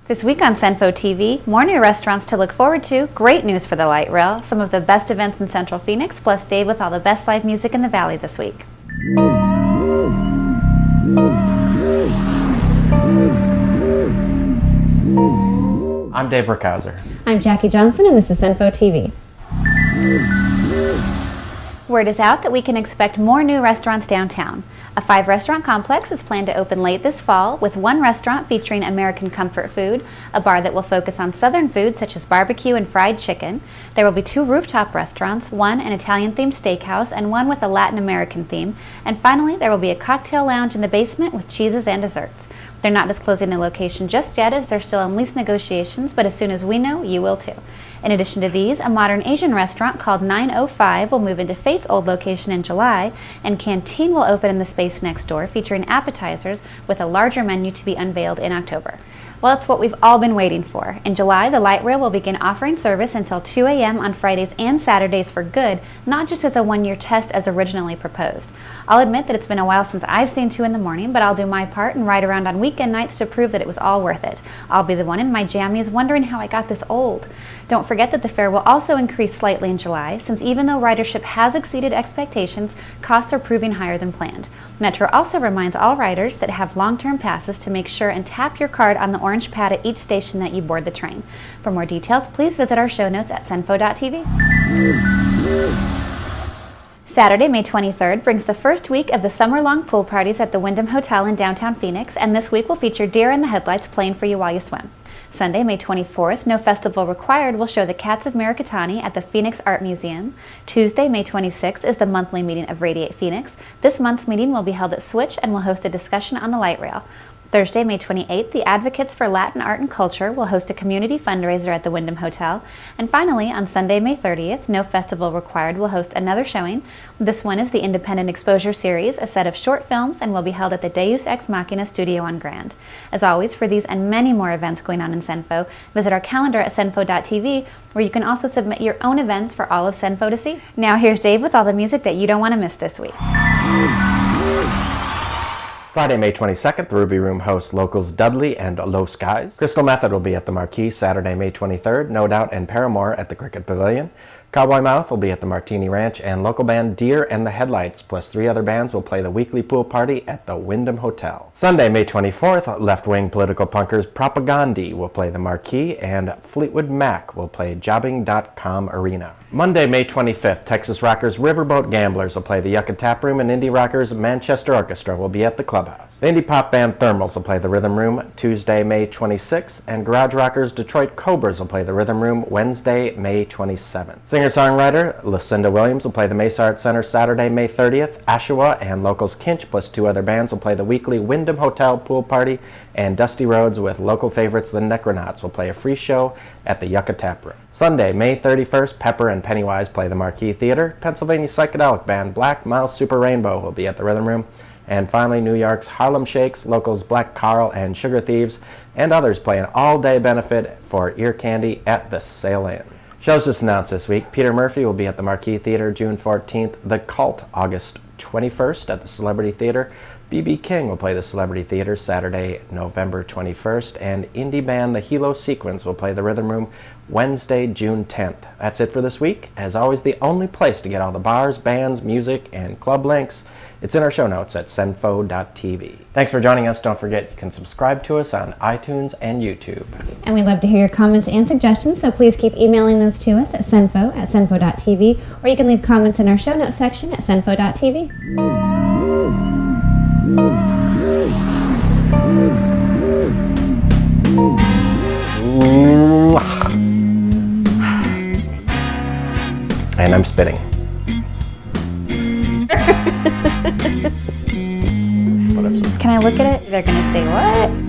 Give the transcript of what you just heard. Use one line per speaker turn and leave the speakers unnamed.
This week on CenPhoTV, more new restaurants to look forward to, great news for the light rail, some of the best events in Central Phoenix, plus Dave with all the best live music in the Valley this week.
I'm Dave Rickhauser.
I'm Jackie Johnson, and this is CenPhoTV.
Word is out that we can expect more new restaurants downtown. A 5-restaurant complex is planned to open late this fall, with one restaurant featuring American comfort food, a bar that will focus on Southern food such as barbecue and fried chicken. There will be 2 rooftop restaurants, one an Italian-themed steakhouse and one with a Latin American theme. And finally, there will be a cocktail lounge in the basement with cheeses and desserts. They're not disclosing the location just yet as they're still in lease negotiations, but as soon as we know, you will too. In addition to these, a modern Asian restaurant called 905 will move into Fate's old location in July, and Canteen will open in the space next door, featuring appetizers with a larger menu to be unveiled in October. Well, it's what we've all been waiting for. In July, the light rail will begin offering service until 2 a.m. on Fridays and Saturdays for good, not just as a one-year test as originally proposed. I'll admit that it's been a while since I've seen 2 in the morning, but I'll do my part and ride around on weekend nights to prove that it was all worth it. I'll be the one in my jammies wondering how I got this old. Don't forget that the fare will also increase slightly in July, since even though ridership has exceeded expectations, costs are proving higher than planned. Metro also reminds all riders that have long-term passes to make sure and tap your card on the orange pad at each station that you board the train. For more details, please visit our show notes at CenPho.tv. Saturday, May 23rd brings the first week of the summer-long pool parties at the Wyndham Hotel in downtown Phoenix, and this week will feature Deer in the Headlights playing for you while you swim. Sunday, May 24th, No Festival Required will show the Cats of Marikatani at the Phoenix Art Museum. Tuesday, May 26th is the monthly meeting of Radiate Phoenix. This month's meeting will be held at Switch and will host a discussion on the light rail. Thursday, May 28th, the Advocates for Latin Art and Culture will host a community fundraiser at the Wyndham Hotel. And finally, on Sunday, May 30th, No Festival Required will host another showing. This one is the Independent Exposure Series, a set of short films, and will be held at the Deus Ex Machina Studio on Grand. As always, for these and many more events going on in CenPho, visit our calendar at CenPho.tv, where you can also submit your own events for all of CenPho to see. Now here's Dave with all the music that you don't want to miss this week.
Friday, May 22nd, the Ruby Room hosts locals Dudley and Low Skies. Crystal Method will be at the Marquee Saturday, May 23rd, No Doubt and Paramore at the Cricket Pavilion. Cowboy Moth will be at the Martini Ranch, and local band Deer and the Headlights, plus 3 other bands, will play the weekly pool party at the Wyndham Hotel. Sunday, May 24th, left-wing political punkers Propagandi will play the Marquee, and Fleetwood Mac will play Jobbing.com Arena. Monday, May 25th, Texas rockers Riverboat Gamblers will play the Yucca Tap Room, and indie rockers Manchester Orchestra will be at the Clubhouse. The indie pop band Thermals will play the Rhythm Room Tuesday, May 26th, and garage rockers Detroit Cobras will play the Rhythm Room Wednesday, May 27th. Singer-songwriter Lucinda Williams will play the Mesa Arts Center Saturday, May 30th. Aushua and locals Kinch plus 2 other bands will play the weekly Wyndham Hotel pool party, and Dusty Rhodes with local favorites the Necronauts will play a free show at the Yucca Tap Room. Sunday, May 31st, Pepper and Pennywise play the Marquee Theater. Pennsylvania psychedelic band Black Mouse Super Rainbow will be at the Rhythm Room. And finally, New York's Harlem Shakes, locals Black Carl and Sugar Thieves, and others play an all-day benefit for ear candy at the Sail Inn. Shows just announced this week. Peter Murphy will be at the Marquee Theater June 14th. The Cult, August 21st at the Celebrity Theater. B.B. King will play the Celebrity Theater Saturday, November 21st. And indie band The Helio Sequence will play the Rhythm Room Wednesday, June 10th. That's it for this week. As always, the only place to get all the bars, bands, music, and club links, it's in our show notes at CenPho.tv. Thanks for joining us. Don't forget you can subscribe to us on iTunes and YouTube.
And we'd love to hear your comments and suggestions, so please keep emailing those to us at CenPho@CenPho.tv, or you can leave comments in our show notes section at CenPho.tv.
And I'm spitting.
Can I look at it? They're going to say what?